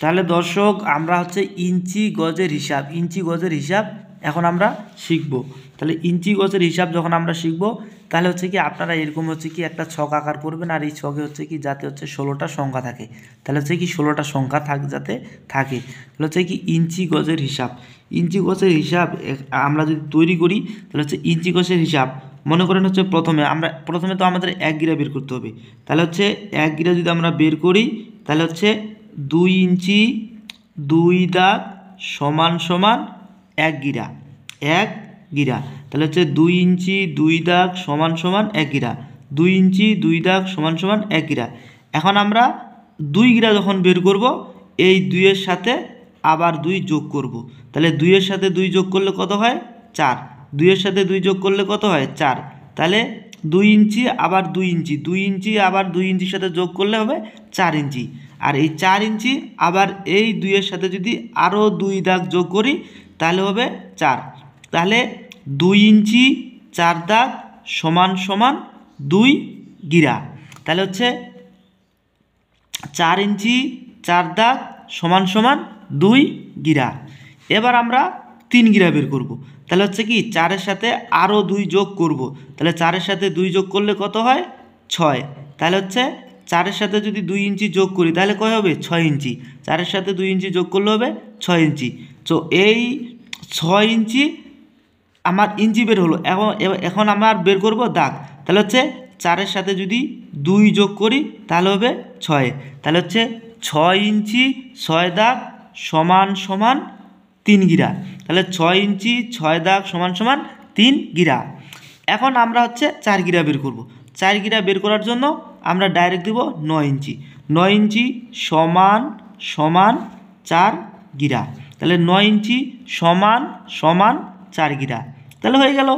তাহলে দর্শক আমরা হচ্ছে ইঞ্চি গজের হিসাব এখন আমরা শিখব। তাহলে ইঞ্চি গজের হিসাব যখন আমরা শিখব তাহলে হচ্ছে কি আপনারা এরকম হচ্ছে কি একটা ছক আকার করবেন, আর এই ছকে হচ্ছে কি যাতে হচ্ছে 16টা সংখ্যা থাকে, তাহলে হচ্ছে কি 16টা সংখ্যা যাতে থাকে, তাহলে হচ্ছে কি ইঞ্চি গজের হিসাব আমরা যদি তৈরি করি তাহলে হচ্ছে ইঞ্চি গজের হিসাব মনে করেন হচ্ছে প্রথমে তো আমাদের 1 গিরা বের করতে হবে। তাহলে হচ্ছে 1 গিরা যদি আমরা বের করি তাহলে হচ্ছে 2 ইঞ্চি 2 দাগ সমান সমান 1 গিরা, তাহলে হচ্ছে 2 ইঞ্চি 2 দাগ সমান সমান 1 গিরা, 2 ইঞ্চি 2 দাগ সমান সমান 1 গিরা। এখন আমরা 2 গিরা যখন বের করব এই 2 এর সাথে আবার 2 যোগ করব, তাহলে 2 এর সাথে 2 যোগ করলে কত হয় 4, 2 এর সাথে 2 যোগ করলে কত হয় 4, তাহলে 2 ইঞ্চি আবার 2 ইঞ্চি, 2 ইঞ্চি আবার 2 ইঞ্চির সাথে যোগ করলে হবে 4 ইঞ্চি, আর এই 4 ইঞ্চি আবার এই 2 এর সাথে যদি আরও 2 দাগ যোগ করি তাহলে হবে 4, তাহলে 2 ইঞ্চি 4 দাগ সমান সমান 2 গিরা, তাহলে হচ্ছে 4 ইঞ্চি 4 দাগ সমান সমান 2 গিরা। এবার আমরা 3 গিরা বের করব, তাহলে হচ্ছে কি 4-এর সাথে আরও 2 যোগ করব, তাহলে 4-এর সাথে 2 যোগ করলে কত হয় 6, তাহলে হচ্ছে 4-এর সাথে যদি 2 ইঞ্চি যোগ করি তাহলে কয় হবে 6 ইঞ্চি, 4-এর সাথে 2 ইঞ্চি যোগ করলে হবে 6 ইঞ্চি। তো এই 6 ইঞ্চি আমার ইঞ্চি বের হলো। এখন আমার বের করব দাগ, তাহলে হচ্ছে 4-এর সাথে যদি 2 যোগ করি তাহলে হবে 6, তাহলে হচ্ছে 6 ইঞ্চি 6 দাগ সমান সমান 3 গিরা, তাহলে 6 ইঞ্চি 6 দাগ সমান সমান 3 গিরা। এখন আমরা হচ্ছে 4 গিরা বের করব, 4 গিরা বের করার জন্য আমরা ডাইরেক্ট দেব 9 ইঞ্চি, 9 ইঞ্চি সমান সমান 4 গিরা, তাহলে 9 ইঞ্চি সমান সমান 4 গিরা, তাহলে হয়ে গেল।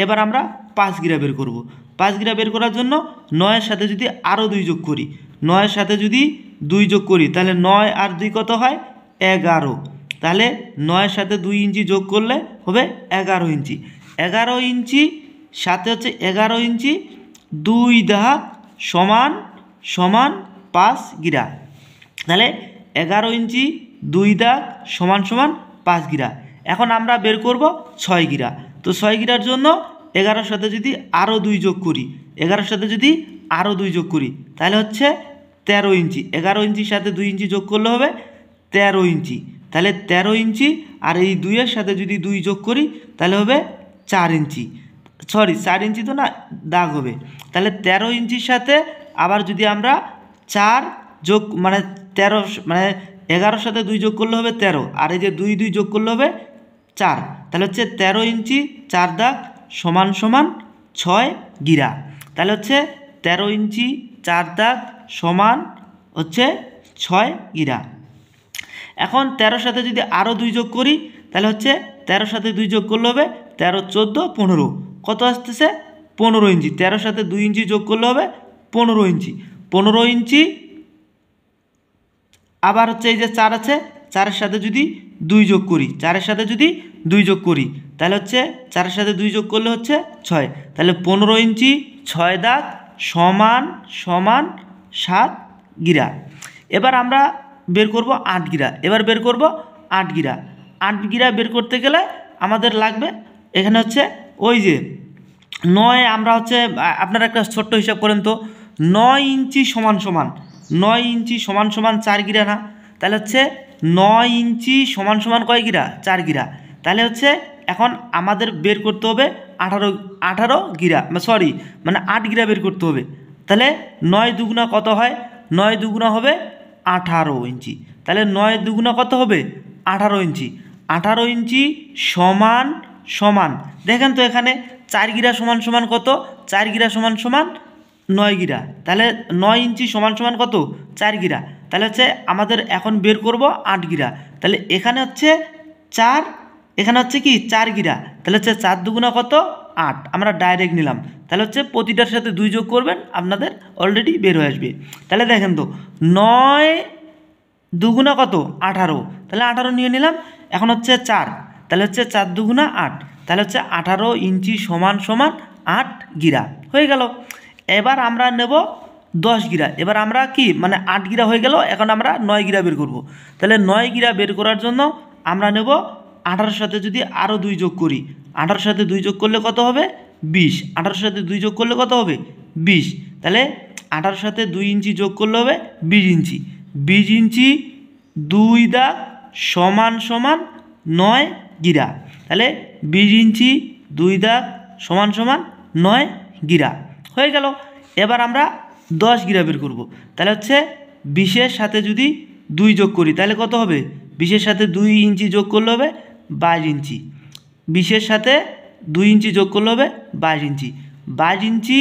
এবার আমরা 5 গিরা বের করব, 5 গিরা বের করার জন্য 9-এর সাথে যদি আরও 2 যোগ করি, 9-এর সাথে যদি 2 যোগ করি তাহলে 9 আর 2 কত হয় 11, তাহলে 9-এর সাথে 2 ইঞ্চি যোগ করলে হবে 11 ইঞ্চি, 11 ইঞ্চি সাথে হচ্ছে 11 ইঞ্চি 2 দাগ সমান সমান 5 গিরা, তাহলে 11 ইঞ্চি 2 দাগ সমান সমান 5 গিরা। এখন আমরা বের করব 6 গিরা, তো 6 গিরার জন্য 11-এর সাথে যদি আরও 2 যোগ করি, 11-এর সাথে যদি আরও 2 যোগ করি তাহলে হচ্ছে 13 ইঞ্চি, 11 ইঞ্চির সাথে 2 ইঞ্চি যোগ করলে হবে 13 ইঞ্চি, তাহলে 13 ইঞ্চি আর এই 2-এর সাথে যদি 2 যোগ করি তাহলে হবে 4 ইঞ্চি, 4 ইঞ্চি তো না দাগ হবে, তাহলে 13 ইঞ্চির সাথে আবার যদি আমরা 4 যোগ 13 11-এর সাথে 2 যোগ করলে হবে 13, আর এই যে 2 যোগ করলে হবে 4, তাহলে হচ্ছে 13 ইঞ্চি 4 দাগ সমান সমান 6 গিরা, তাহলে হচ্ছে 13 ইঞ্চি 4 দাগ সমান হচ্ছে 6 গিরা। এখন 13-এর সাথে যদি আরও 2 যোগ করি তাহলে হচ্ছে 13-এর সাথে 2 যোগ করলে হবে 13, 14, 15, কত আসতেছে 15 ইঞ্চি, 13-এর সাথে 2 ইঞ্চি যোগ করলে হবে 15 ইঞ্চি, 15 ইঞ্চি আবার হচ্ছে এই যে 4 আছে 4-এর সাথে যদি 2 যোগ করি, 4-এর সাথে যদি 2 যোগ করি তাহলে হচ্ছে 4-এর সাথে 2 যোগ করলে হচ্ছে 6, তাহলে 15 ইঞ্চি 6 দাগ সমান সমান 7 গিরা। এবার আমরা বের করব 8 গিরা, এবার বের করব 8 গিরা। 8 গিরা বের করতে গেলে আমাদের লাগবে এখানে হচ্ছে ওই যে 9, আমরা হচ্ছে আপনারা একটা ছোট্ট হিসাব করেন তো, 9 ইঞ্চি সমান সমান 9 ইঞ্চি সমান সমান 4 গিরা না, তাহলে হচ্ছে 9 ইঞ্চি সমান সমান কয় গিরা 4 গিরা, তাহলে হচ্ছে এখন আমাদের বের করতে হবে 18 গিরা 8 গিরা বের করতে হবে, তাহলে 9 দুগুণা কত হয় 9 দুগুণা হবে 18 ইঞ্চি, তাহলে 9 দুগুণা কত হবে 18 ইঞ্চি, 18 ইঞ্চি সমান সমান দেখেন তো এখানে 4 গিরা সমান সমান কত 4 গিরা সমান সমান 9 গিরা, তাহলে 9 ইঞ্চি সমান সমান কত 4 গিরা, তাহলে হচ্ছে আমাদের এখন বের করব 8 গিরা, তাহলে এখানে হচ্ছে 4, এখানে হচ্ছে কি 4 গিরা, তাহলে হচ্ছে 4 দুগুণা কত 8, আমরা ডাইরেক্ট নিলাম, তাহলে হচ্ছে প্রতিটার সাথে 2 যোগ করবেন আপনাদের অলরেডি বের হয়ে আসবে। তাহলে দেখেন তো 9 দুগুণা কত 18, তাহলে 18 নিয়ে নিলাম, এখন হচ্ছে 4, তাহলে হচ্ছে 4 দুগুণা 8, তাহলে হচ্ছে 18 ইঞ্চি সমান সমান 8 গিরা হয়ে গেল। এবার আমরা নেব 10 গিরা। এবার আমরা কি মানে 8 গিরা হয়ে গেল, এখন আমরা 9 গিরা বের করব। তাহলে 9 গিরা বের করার জন্য আমরা নেব 18-র সাথে যদি আরও 2 যোগ করি, 18-র সাথে 2 যোগ করলে কত হবে 20, 18-র সাথে 2 যোগ করলে কত হবে 20। তাহলে 18-র সাথে 2 ইঞ্চি যোগ করলে হবে 20 ইঞ্চি। 20 ইঞ্চি 2 দাগ সমান সমান 9 গিরা। তাহলে 20 ইঞ্চি 2 দাগ সমান সমান 9 গিরা হয়ে গেল। এবার আমরা 10 গিরা বের করব। তাহলে হচ্ছে 20-এর সাথে যদি 2 যোগ করি তাহলে কত হবে, 20-এর সাথে 2 ইঞ্চি যোগ করলে হবে 22 ইঞ্চি। 20-এর সাথে 2 ইঞ্চি যোগ করলে হবে 22 ইঞ্চি। 22 ইঞ্চি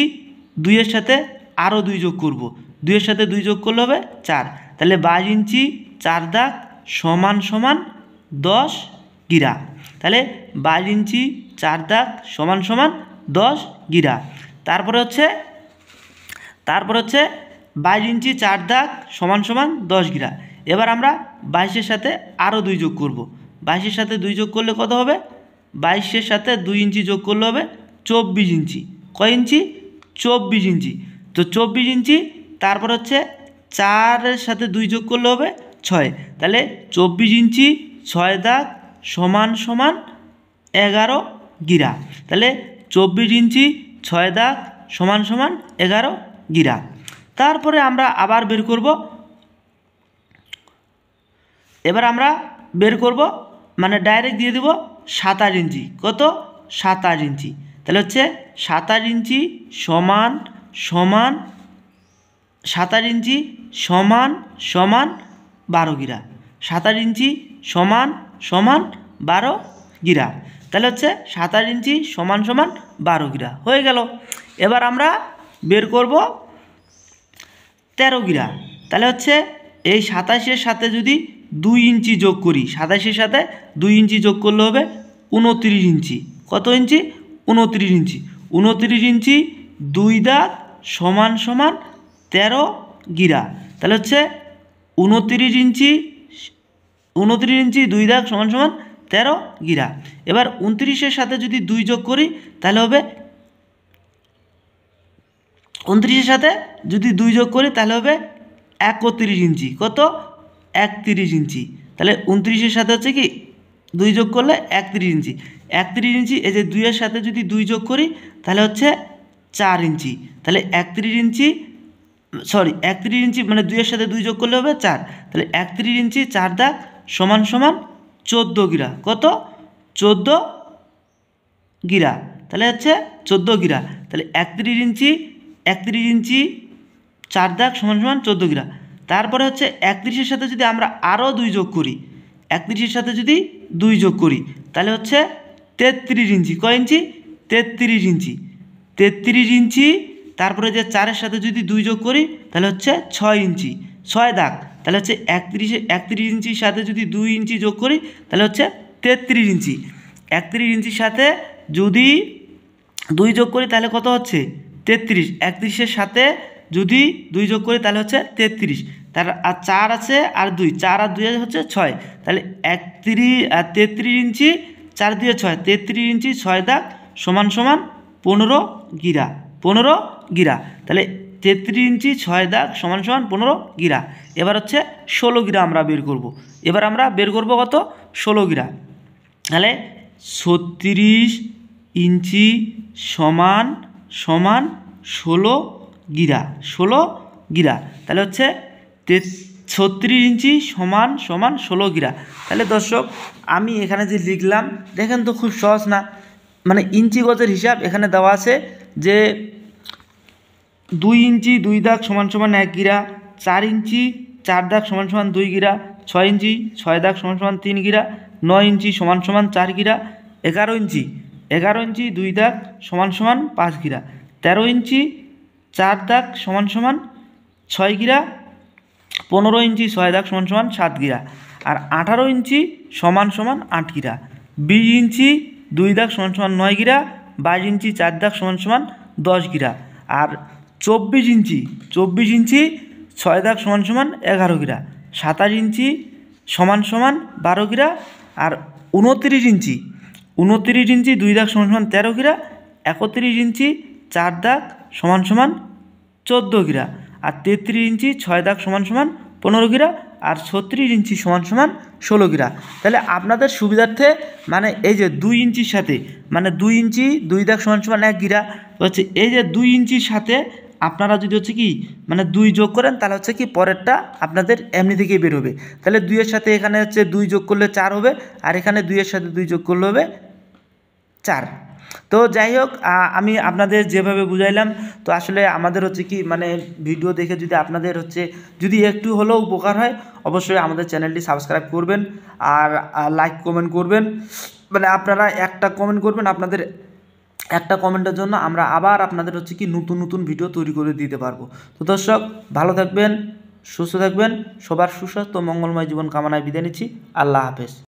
2-এর সাথে আরও 2 যোগ করব, 2-এর সাথে 2 যোগ করলে হবে 4। তাহলে 22 ইঞ্চি 4 দাগ সমান সমান 10 গিরা। তাহলে 22 ইঞ্চি 4 দাগ সমান সমান 10 গিরা। তারপরে হচ্ছে 22 ইঞ্চি 4 দাগ সমান সমান 10 গিরা। এবার আমরা 22-এর সাথে আরও 2 যোগ করব। 22-এর সাথে 2 যোগ করলে কত হবে, 22-এর সাথে 2 ইঞ্চি যোগ করলে হবে 24 ইঞ্চি। কয় ইঞ্চি, 24 ইঞ্চি। তো 24 ইঞ্চি, তারপর হচ্ছে 4-এর সাথে 2 যোগ করলে হবে 6। তাহলে 24 ইঞ্চি 6 দাগ সমান সমান 11 গিরা। তাহলে 24 ইঞ্চি 6 দাগ সমান সমান 11 গিরা। তারপরে আমরা আবার বের করব। এবার আমরা বের করব মানে ডাইরেক্ট দিয়ে দেব 27 ইঞ্চি। কত, 27 ইঞ্চি। তাহলে হচ্ছে 27 ইঞ্চি সমান সমান 27 ইঞ্চি সমান সমান 12 গিরা। 27 ইঞ্চি সমান সমান 12 গিরা। তাহলে হচ্ছে 27 ইঞ্চি সমান সমান 12 গিরা হয়ে গেল। এবার আমরা বের করব 13 গিরা। তাহলে হচ্ছে এই 27-এর সাথে যদি 2 ইঞ্চি যোগ করি, 27-এর সাথে 2 ইঞ্চি যোগ করলে হবে 29 ইঞ্চি। কত ইঞ্চি, 29 ইঞ্চি। 29 ইঞ্চি 2 দাগ সমান সমান 13 গিরা। তাহলে হচ্ছে 29 ইঞ্চি 2 দাগ সমান সমান 13 গিরা। এবার 29-এর সাথে যদি 2 যোগ করি তাহলে হবে 29-এর সাথে যদি 2 যোগ করি তাহলে হবে 31 ইঞ্চি। কত, 31 ইঞ্চি। তাহলে 29-এর সাথে হচ্ছে কি 2 যোগ করলে 31 ইঞ্চি। 31 ইঞ্চি এই যে 2-এর সাথে যদি 2 যোগ করি তাহলে হচ্ছে 4 ইঞ্চি। তাহলে 31 ইঞ্চি 31 ইঞ্চি মানে 2-এর সাথে 2 যোগ করলে হবে 4। তাহলে 31 ইঞ্চি 4 দাগ সমান সমান 14 গিরা। কত, 14 গিরা। তাহলে হচ্ছে 14 গিরা। তাহলে 31 ইঞ্চি 4 দাগ সমান সমান 14 গিরা। তারপরে হচ্ছে 31-এর সাথে যদি আমরা আরও 2 যোগ করি, 31-এর সাথে যদি 2 যোগ করি তাহলে হচ্ছে 33 ইঞ্চি। কয় ইঞ্চি, 33 ইঞ্চি। 33 ইঞ্চি, তারপরে যে 4-এর সাথে যদি 2 যোগ করি তাহলে হচ্ছে 6 ইঞ্চি। 6 দাগ। তাহলে হচ্ছে 31 ইঞ্চির সাথে যদি 2 ইঞ্চি যোগ করি তাহলে হচ্ছে 33 ইঞ্চি। 31 ইঞ্চির সাথে যদি 2 যোগ করি তাহলে কত হচ্ছে 33। 31-এর সাথে যদি 2 যোগ করি তাহলে হচ্ছে 33। তার আর 4 আছে আর 2, 4 আর 2 হচ্ছে 6। তাহলে 33 ইঞ্চি 4 দিয়ে 6, 33 ইঞ্চি 6 দাগ সমান সমান 15 গিরা। 15 গিরা। তাহলে 33 ইঞ্চি 6 দাগ সমান সমান 15 গিরা। এবার হচ্ছে 16 গিরা আমরা বের করব। এবার আমরা বের করব কত, 16 গিরা। তাহলে 36 ইঞ্চি সমান সমান 16 গিরা। 16 গিরা। তাহলে হচ্ছে 36 ইঞ্চি সমান সমান 16 গিরা। তাহলে দর্শক আমি এখানে যে লিখলাম দেখেন তো খুব সহজ না, মানে ইঞ্চি গজের হিসাব এখানে দেওয়া আছে যে 2 ইঞ্চি 2 দাগ সমান সমান 1 গিরা, 4 ইঞ্চি 4 দাগ সমান সমান 2 গিরা, 6 ইঞ্চি 6 দাগ সমান সমান 3 গিরা, 9 ইঞ্চি সমান সমান 4 গিরা, 11 ইঞ্চি 2 দাগ সমান সমান 5 গিরা, 13 ইঞ্চি 4 দাগ সমান সমান 6 গিরা, 15 ইঞ্চি 6 দাগ সমান সমান 7 গিরা, আর 18 ইঞ্চি সমান সমান 8 গিরা, 20 ইঞ্চি 2 দাগ সমান সমান 9 গিরা, 22 ইঞ্চি 4 দাগ সমান সমান 10 গিরা, আর 24 ইঞ্চি 6 দাগ সমান সমান 11 গিরা, 27 ইঞ্চি সমান সমান 12 গিরা, আর 29 ইঞ্চি 2 দাগ সমান সমান 13 গিরা, 31 ইঞ্চি 4 দাগ সমান সমান 14 গিরা, আর 33 ইঞ্চি 6 দাগ সমান সমান 15 গিরা, আর 36 ইঞ্চি সমান সমান 16 গিরা। তাহলে আপনাদের সুবিধার্থে মানে এই যে 2 ইঞ্চির সাথে মানে 2 ইঞ্চি 2 দাগ সমান সমান 1 গিরা হচ্ছে, এই যে 2 ইঞ্চির সাথে আপনারা যদি হচ্ছে কি মানে 2 যোগ করেন তাহলে হচ্ছে কি পরেরটা আপনাদের এমনি থেকেই বের হবে। তাহলে 2 এর সাথে এখানে হচ্ছে 2 যোগ করলে 4 হবে, আর এখানে 2 এর সাথে 2 যোগ করলে হবে 4। তো যাই হোক, আমি আপনাদের যেভাবে বুঝাইলাম, তো আসলে আমাদের হচ্ছে কি মানে ভিডিও দেখে যদি আপনাদের হচ্ছে যদি একটু হলেও উপকার হয়, অবশ্যই আমাদের চ্যানেলটি সাবস্ক্রাইব করবেন আর লাইক কমেন্ট করবেন। মানে আপনারা একটা কমেন্ট করবেন, আপনাদের একটা কমেন্টের জন্য আমরা আবার আপনাদের হচ্ছে কি নতুন নতুন ভিডিও তৈরি করে দিতে পারবো। তো দর্শক, ভালো থাকবেন, সুস্থ থাকবেন, সবার সুস্বাস্থ্য মঙ্গলময় জীবন কামনায় বিদায় নিচ্ছি। আল্লাহ হাফেজ।